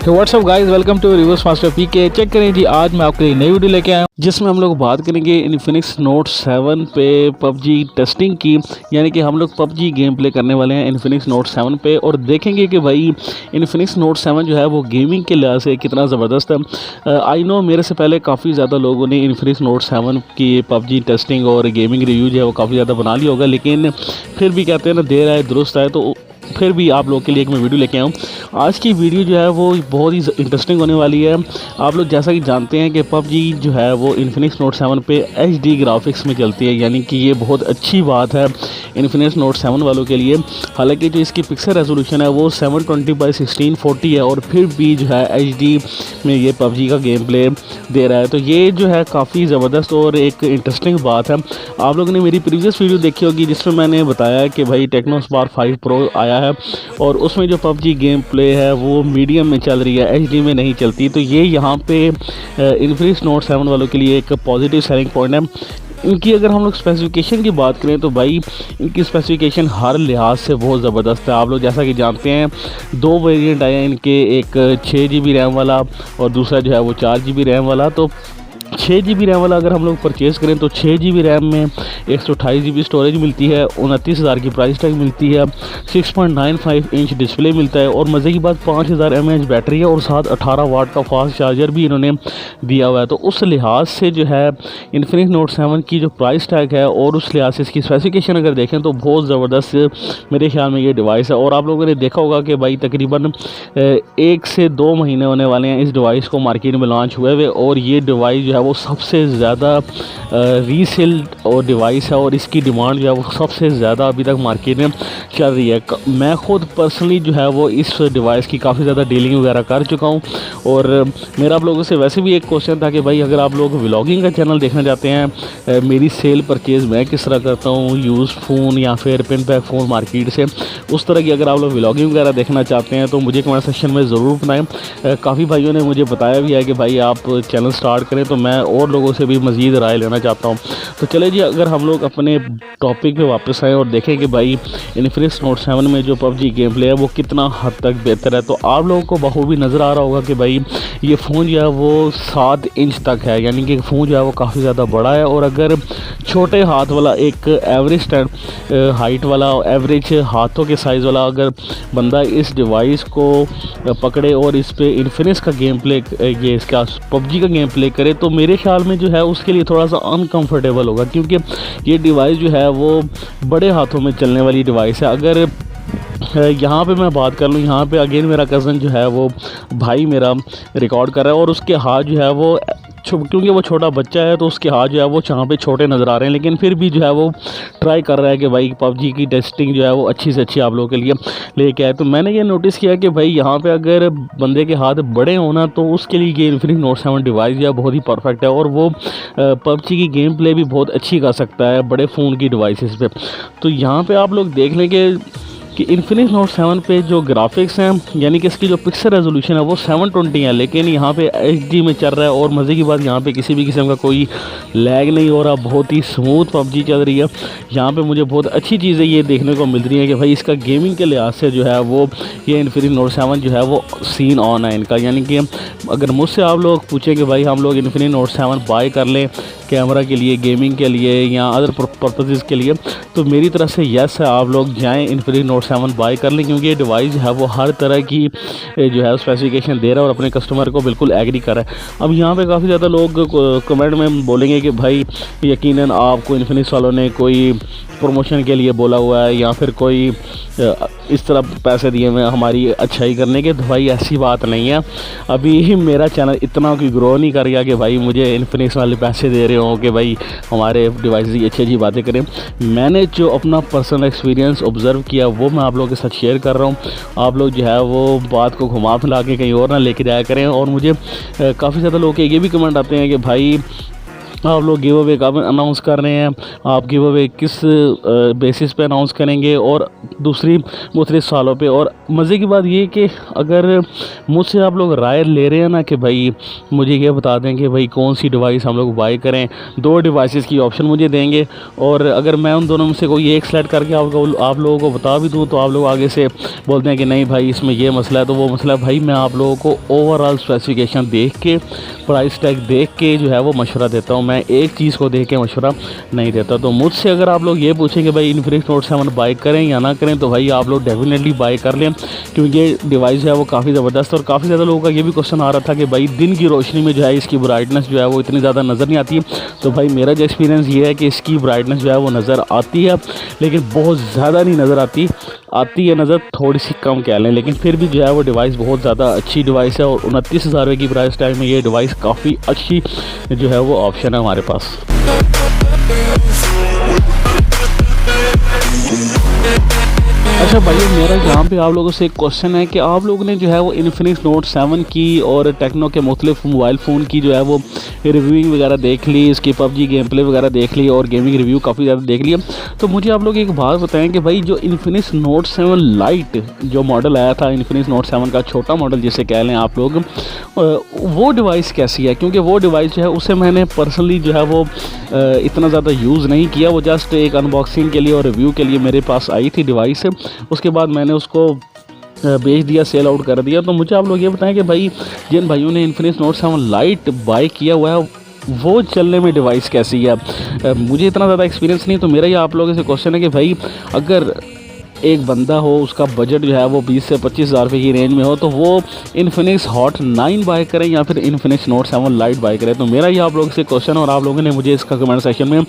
So what's up guys, welcome to reverse master PK. Check करें जी, आज मैं आपके लिए नई वीडियो लेके आया हूँ जिसमें हम लोग बात करेंगे इन्फिनिक्स नोट 7 पे पबजी टेस्टिंग की। यानी कि हम लोग पबजी गेम प्ले करने वाले हैं इन्फिनिक्स नोट 7 पे और देखेंगे कि भाई इन्फिनिक्स नोट 7 जो है वो गेमिंग के लिहाज से कितना ज़बरदस्त है। आई नो मेरे से पहले काफ़ी ज़्यादा लोगों ने इन्फिनिक्स नोट 7 की पबजी टेस्टिंग और गेमिंग रिव्यू जो है वो काफ़ी ज़्यादा बना लिया होगा, लेकिन फिर भी कहते हैं ना, देर आए दुरुस्त आए, तो फिर भी आप लोग के लिए एक मैं वीडियो लेके आया हूँ। आज की वीडियो जो है वो बहुत ही इंटरेस्टिंग होने वाली है। आप लोग जैसा कि जानते हैं कि पबजी जो है वो इन्फिनिक्स नोट 7 पे HD ग्राफिक्स में चलती है, यानी कि ये बहुत अच्छी बात है इन्फिनिक्स नोट 7 वालों के लिए। हालांकि जो इसकी पिक्सल रेजोल्यूशन है वो 720x1640 है और फिर भी जो है HD में ये पबजी का गेम प्ले दे रहा है, तो ये जो है काफ़ी ज़बरदस्त और एक इंटरेस्टिंग बात है। आप लोगों ने मेरी प्रीवियस वीडियो देखी होगी जिसमें मैंने बताया कि भाई टेक्नो स्पार्क 5 प्रो आया है और उसमें जो पबजी गेम प्ले है वो मीडियम में चल रही है, HD में नहीं चलती। तो ये यहाँ पे इन्फिनिक्स नोट 7 वालों के लिए एक पॉजिटिव सेलिंग पॉइंट है। इनकी अगर हम लोग स्पेसिफिकेशन की बात करें तो भाई इनकी स्पेसिफिकेशन हर लिहाज से बहुत ज़बरदस्त है। आप लोग जैसा कि जानते हैं दो वेरिएंट आए हैं इनके, एक 6GB रैम वाला और दूसरा जो है वो 4GB रैम वाला। तो 6GB रैम वाला अगर हम लोग परचेज़ करें तो 6GB रैम में 128GB स्टोरेज मिलती है, 29,000 की प्राइस टैग मिलती है, 6.95 इंच डिस्प्ले मिलता है और मज़े की बात 5000 mAh बैटरी है और साथ 18 वाट का फास्ट चार्जर भी इन्होंने दिया हुआ है। तो उस लिहाज से जो है इन्फिनिक्स नोट 7 की जो प्राइस टैग है और उस लिहाज से इसकी स्पेसिफिकेशन अगर देखें तो बहुत ज़बरदस्त मेरे ख्याल में ये डिवाइस है। और आप लोगों ने देखा होगा कि भाई तकरीबन 1 से 2 महीने होने वाले हैं इस डिवाइस को मार्केट में लॉन्च हुए हुए और ये डिवाइस जो है वो सबसे ज़्यादा रीसेल और डिवाइस है और इसकी डिमांड जो है वो सबसे ज़्यादा अभी तक मार्केट में चल रही है। मैं खुद पर्सनली जो है वो इस डिवाइस की काफ़ी ज़्यादा डीलिंग वगैरह कर चुका हूँ और मेरा आप लोगों से वैसे भी एक क्वेश्चन था कि भाई अगर आप लोग व्लॉगिंग का चैनल देखना चाहते हैं, मेरी सेल परचेज़ मैं किस तरह करता हूँ, यूज़ फ़ोन या फिर पिन पैक फ़ोन मार्केट से, उस तरह की अगर आप लोग व्लॉगिंग वगैरह देखना चाहते हैं तो मुझे कमेंट सेक्शन में ज़रूर बताएं। काफ़ी भाइयों ने मुझे बताया भी है कि भाई आप चैनल स्टार्ट करें, तो मैं और लोगों से भी मज़ीद राय लेना चाहता हूं। तो चले जी, अगर हम लोग अपने टॉपिक पे वापस आएँ और देखें कि भाई इन्फिनिक्स नोट 7 में जो पबजी गेम प्ले है वो कितना हद तक बेहतर है, तो आप लोगों को बखूबी नज़र आ रहा होगा कि भाई ये फ़ोन जो है वो 7 इंच तक है, यानी कि फ़ोन जो है वो काफ़ी ज़्यादा बड़ा है। और अगर छोटे हाथ वाला एक एवरेज हाइट वाला एवरेज हाथों के साइज़ वाला अगर बंदा इस डिवाइस को पकड़े और इस पर इन्फिनिक्स का गेम प्ले, ये इसका पबजी का गेम प्ले करे, तो मेरे ख्याल में जो है उसके लिए थोड़ा सा अनकंफर्टेबल होगा, क्योंकि ये डिवाइस जो है वो बड़े हाथों में चलने वाली डिवाइस है। अगर यहाँ पे मैं बात कर लूँ, यहाँ पे अगेन मेरा कज़न जो है वो भाई मेरा रिकॉर्ड कर रहा है और उसके हाथ जो है वो क्योंकि वो छोटा बच्चा है तो उसके हाथ जो है वो यहाँ पे छोटे नज़र आ रहे हैं, लेकिन फिर भी जो है वो ट्राई कर रहा है कि भाई पबजी की टेस्टिंग जो है वो अच्छी से अच्छी आप लोगों के लिए लेके आए। तो मैंने ये नोटिस किया कि भाई यहाँ पे अगर बंदे के हाथ बड़े होना तो उसके लिए ये इन्फिनिक्स नोट 7 डिवाइस जो है बहुत ही परफेक्ट है और वो पबजी की गेम प्ले भी बहुत अच्छी कर सकता है बड़े फ़ोन की डिवाइसेस पे। तो यहाँ पर आप लोग देख लें कि इन्फिनिक्स नोट 7 पे जो ग्राफिक्स हैं, यानी कि इसकी जो पिक्सल रेजोल्यूशन है वो 720 है, लेकिन यहाँ पे HD में चल रहा है और मज़े की बात यहाँ पे किसी भी किस्म का कोई लैग नहीं हो रहा, बहुत ही स्मूथ पबजी चल रही है। यहाँ पे मुझे बहुत अच्छी चीज़ें ये देखने को मिल रही है कि भाई इसका गेमिंग के लिहाज से जो है वो ये इन्फिनिक्स नोट 7 जो है वो सीन ऑन है इनका। यानी कि अगर मुझसे आप लोग पूछें कि भाई हम लोग इन्फिनिक्स नोट 7 बाय कर लें कैमरा के लिए, गेमिंग के लिए या अदर पर्पसेस के लिए, तो मेरी तरफ से यस है, आप लोग जाएं इन्फिनिक्स नोट 7 बाय कर लें, क्योंकि ये डिवाइस है वो हर तरह की जो है स्पेसिफिकेशन दे रहा है और अपने कस्टमर को बिल्कुल एग्री कर रहा है। अब यहाँ पे काफ़ी ज़्यादा लोग कमेंट में बोलेंगे कि भाई यकीनन आपको इन्फिनिक्स वालों ने कोई प्रमोशन के लिए बोला हुआ है या फिर कोई इस तरह पैसे दिए हुए हमारी अच्छाई करने के, तो भाई ऐसी बात नहीं है। अभी मेरा चैनल इतना कोई ग्रो नहीं कर गया कि भाई मुझे इन्फिनिक्स वाले पैसे दे रहे हो कि भाई हमारे डिवाइस की अच्छी अच्छी बातें करें। मैंने जो अपना पर्सनल एक्सपीरियंस ऑब्ज़र्व किया वो मैं आप लोगों के साथ शेयर कर रहा हूँ। आप लोग जो है वो बात को घुमा फिरा के कहीं और ना लेके जाया करें। और मुझे काफ़ी ज़्यादा लोग के ये भी कमेंट आते हैं कि भाई आप लोग गिव अवे कब अनाउंस कर रहे हैं, आप गिव अवे किस बेसिस पे अनाउंस करेंगे, और दूसरी मुख्तलिफ सालों पे। और मज़े की बात ये कि अगर मुझसे आप लोग राय ले रहे हैं ना कि भाई मुझे ये बता दें कि भाई कौन सी डिवाइस हम लोग बाय करें, 2 डिवाइसेस की ऑप्शन मुझे देंगे, और अगर मैं उन दोनों में से कोई एक सेलेक्ट करके आप लोगों को बता भी दूँ तो आप लोग आगे से बोलते हैं कि नहीं भाई इसमें ये मसला है तो वो मसला है। भाई मैं आप लोगों को ओवरऑल स्पेसिफिकेशन देख के, प्राइस टैग देख के जो है वो मशवरा देता हूँ, मैं एक चीज़ को देख के मशवरा नहीं देता। तो मुझसे अगर आप लोग ये पूछें कि भाई इन्फिनिक्स नोट 7 बाय करें या ना करें, तो भाई आप लोग डेफिनेटली बाय कर लें, क्योंकि ये डिवाइस जो है वो काफ़ी ज़बरदस्त। और काफ़ी ज़्यादा लोगों का ये भी क्वेश्चन आ रहा था कि भाई दिन की रोशनी में जो है इसकी ब्राइटनेस जो है वो इतनी ज़्यादा नज़र नहीं आती। तो भाई मेरा जो एक्सपीरियंस ये है कि इसकी ब्राइटनेस जो है वो नज़र आती है, लेकिन बहुत ज़्यादा नहीं नज़र आती है नज़र, थोड़ी सी कम कह लें, लेकिन फिर भी जो है वो डिवाइस बहुत ज़्यादा अच्छी डिवाइस है। और 29,000 रुपये की प्राइस टैग में ये डिवाइस काफ़ी अच्छी जो है वो ऑप्शन है हमारे पास। अच्छा भाई, मेरा यहाँ पे आप लोगों से एक क्वेश्चन है कि आप लोगों ने जो है वो इन्फिनिक्स नोट 7 की और टेक्नो के मुख्तलिफ मोबाइल फ़ोन की जो है वो रिव्यूइंग वगैरह देख ली, इसकी पबजी गेम प्ले वगैरह देख ली और गेमिंग रिव्यू काफ़ी ज़्यादा देख लिया। तो मुझे आप लोग एक बात बताएं कि भाई जो इन्फिनिक्स नोट 7 लाइट जो मॉडल आया था, इन्फिनिक्स नोट 7 का छोटा मॉडल जिसे कह लें आप लोग, वो डिवाइस कैसी है? क्योंकि वो डिवाइस जो है उसे मैंने पर्सनली जो है वो इतना ज़्यादा यूज़ नहीं किया, वो जस्ट एक अनबॉक्सिंग के लिए और रिव्यू के लिए मेरे पास आई थी डिवाइस। उसके बाद मैंने उसको बेच दिया, सेल आउट कर दिया। तो मुझे आप लोग ये बताएं कि भाई जिन भाइयों ने इन्फिनिक्स नोट 7 लाइट बाय किया हुआ है वो चलने में डिवाइस कैसी है? मुझे इतना ज़्यादा एक्सपीरियंस नहीं, तो मेरा ये आप लोगों से क्वेश्चन है कि भाई अगर एक बंदा हो, उसका बजट जो है वो 20 से 25,000 रुपये की रेंज में हो, तो वो इन्फिनिक्स हॉट 9 बाय करें या फिर इन्फिनिक्स नोट 7 लाइट बाय करें? तो मेरा ये आप लोगों से क्वेश्चन, और आप लोगों ने मुझे इसका कमेंट सेक्शन में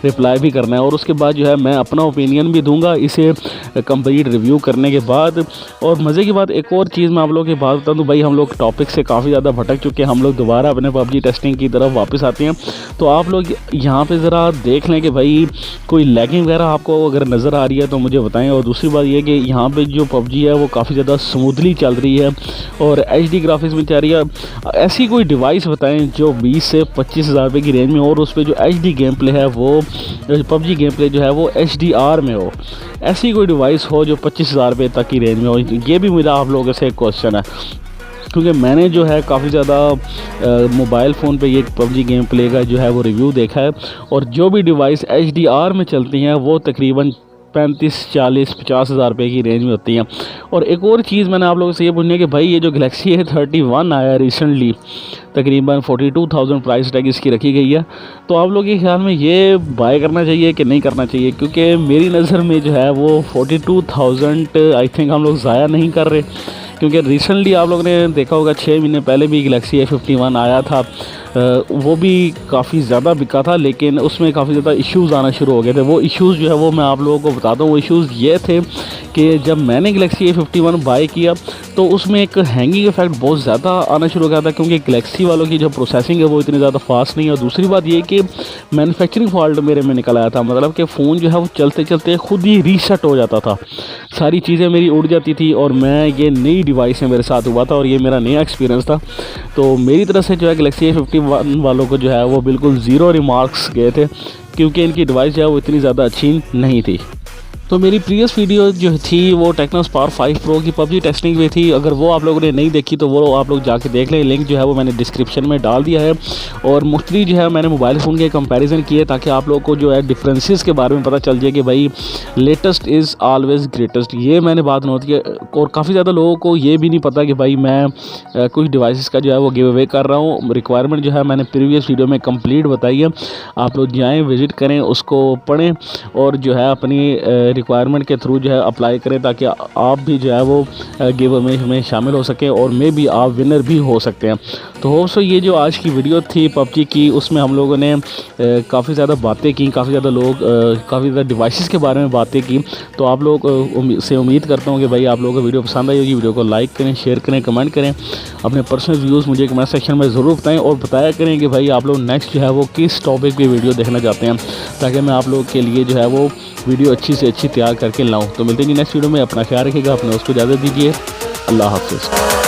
रिप्लाई भी करना है। और उसके बाद जो है मैं अपना ओपिनियन भी दूंगा इसे कंप्लीट रिव्यू करने के बाद। और मज़े की बात एक और चीज़ मैं आप लोगों की बात बता दूँ, भाई हम लोग टॉपिक से काफ़ी ज़्यादा भटक चुके हैं, हम लोग दोबारा अपने पबजी टेस्टिंग की तरफ वापस आते हैं। तो आप लोग यहाँ पर ज़रा देख लें कि भाई कोई लैगिंग वगैरह आपको अगर नज़र आ रही है तो मुझे बताएँ। और दूसरी बात ये कि यहाँ पे जो पबजी है वो काफ़ी ज़्यादा स्मूथली चल रही है और HD ग्राफिक्स में चल रही है। ऐसी कोई डिवाइस बताएं जो 20 से 25,000 रुपये की रेंज में, और उस पर जो HD गेम प्ले है वो पबजी गेम प्ले जो है वो HDR में हो। ऐसी कोई डिवाइस हो जो 25,000 रुपये तक की रेंज में हो। ये भी मेरा आप लोगों से एक क्वेश्चन है, क्योंकि मैंने जो है काफ़ी ज़्यादा मोबाइल फ़ोन पे ये पबजी गेम प्ले का जो है वो रिव्यू देखा है, और जो भी डिवाइस HDR में चलती हैं वो तकरीबन 35, 40, 50,000 रुपये की रेंज में होती हैं। और एक और चीज़ मैंने आप लोगों से ये पूछनी है कि भाई ये जो गैलेक्सी A31 आया रिसेंटली, तकरीबन 42,000 प्राइस टैग इसकी रखी गई है, तो आप लोगों के ख्याल में ये बाय करना चाहिए कि नहीं करना चाहिए? क्योंकि मेरी नज़र में जो है वो 42,000 आई थिंक हम लोग ज़ाया नहीं कर रहे, क्योंकि रिसेंटली आप लोगों ने देखा होगा 6 महीने पहले भी गैलेक्सी A51 आया था, वो भी काफ़ी ज़्यादा बिका था, लेकिन उसमें काफ़ी ज़्यादा इश्यूज़ आना शुरू हो गए थे। वो इश्यूज़ जो है वो मैं आप लोगों को बताता हूँ। वो इश्यूज़ ये थे कि जब मैंने गैलेक्सी A51 बाय किया तो उसमें एक हैंगिंग इफेक्ट बहुत ज़्यादा आना शुरू हो गया था, क्योंकि गैलेक्सी वालों की जो प्रोसेसिंग है वो इतनी ज़्यादा फास्ट नहीं है। और दूसरी बात ये कि मैन्युफैक्चरिंग फॉल्ट मेरे में निकल आया था, मतलब कि फ़ोन जो है वो चलते चलते खुद ही रीसेट हो जाता था, सारी चीज़ें मेरी उड़ जाती थी। और मैं ये नई डिवाइस है मेरे साथ हुआ था और ये मेरा नया एक्सपीरियंस था। तो मेरी तरफ से जो है गैलेक्सी A51 वालों को जो है वो बिल्कुल ज़ीरो रिमार्क्स गए थे, क्योंकि इनकी डिवाइस जो है वो इतनी ज़्यादा अच्छी नहीं थी। तो मेरी प्रीवियस वीडियो जो थी वो टेक्नो स्पार्क 5 प्रो की पबजी टेस्टिंग में थी। अगर वो आप लोगों ने नहीं देखी तो वो आप लोग जाके देख लें, लिंक जो है वो मैंने डिस्क्रिप्शन में डाल दिया है। और मुख्तलिफ जो है मैंने मोबाइल फ़ोन के कंपैरिजन किए ताकि आप लोगों को जो है डिफरेंसेस के बारे में पता चल जाए कि भाई लेटेस्ट इज़ ऑलवेज़ ग्रेटेस्ट, ये मैंने बात नोट की। और काफ़ी ज़्यादा लोगों को ये भी नहीं पता कि भाई मैं कुछ डिवाइसेस का जो है वो गिव अवे कर रहा हूँ। रिक्वायरमेंट जो है मैंने प्रीवियस वीडियो में कंप्लीट बताई है, आप लोग जाएँ विज़िट करें, उसको पढ़ें और जो है अपनी रिक्वायरमेंट के थ्रू जो है अप्लाई करें, ताकि आप भी जो है वो गिव अवे में शामिल हो सकें और मे भी आप विनर भी हो सकते हैं। तो होप्स ये जो आज की वीडियो थी पबजी की, उसमें हम लोगों ने काफ़ी ज़्यादा बातें की, काफ़ी ज़्यादा लोग काफ़ी ज़्यादा डिवाइसेस के बारे में बातें की। तो आप लोग से उम्मीद करता हूँ कि भाई आप लोगों को वीडियो पसंद आई होगी। वीडियो को लाइक करें, शेयर करें, कमेंट करें, अपने पर्सनल व्यूज़ मुझे कमेंट सेक्शन में ज़रूर बताएं और बताया करें कि भाई आप लोग नेक्स्ट जो है वो किस टॉपिक पे वीडियो देखना चाहते हैं, ताकि मैं आप लोग के लिए जो है वो वीडियो अच्छी से अच्छी तैयार करके लाऊं। तो मिलते हैं नेक्स्ट वीडियो में। अपना ख्याल रखिएगा, अपने उसको इजाज़त दीजिए। अल्लाह हाफ़िज़।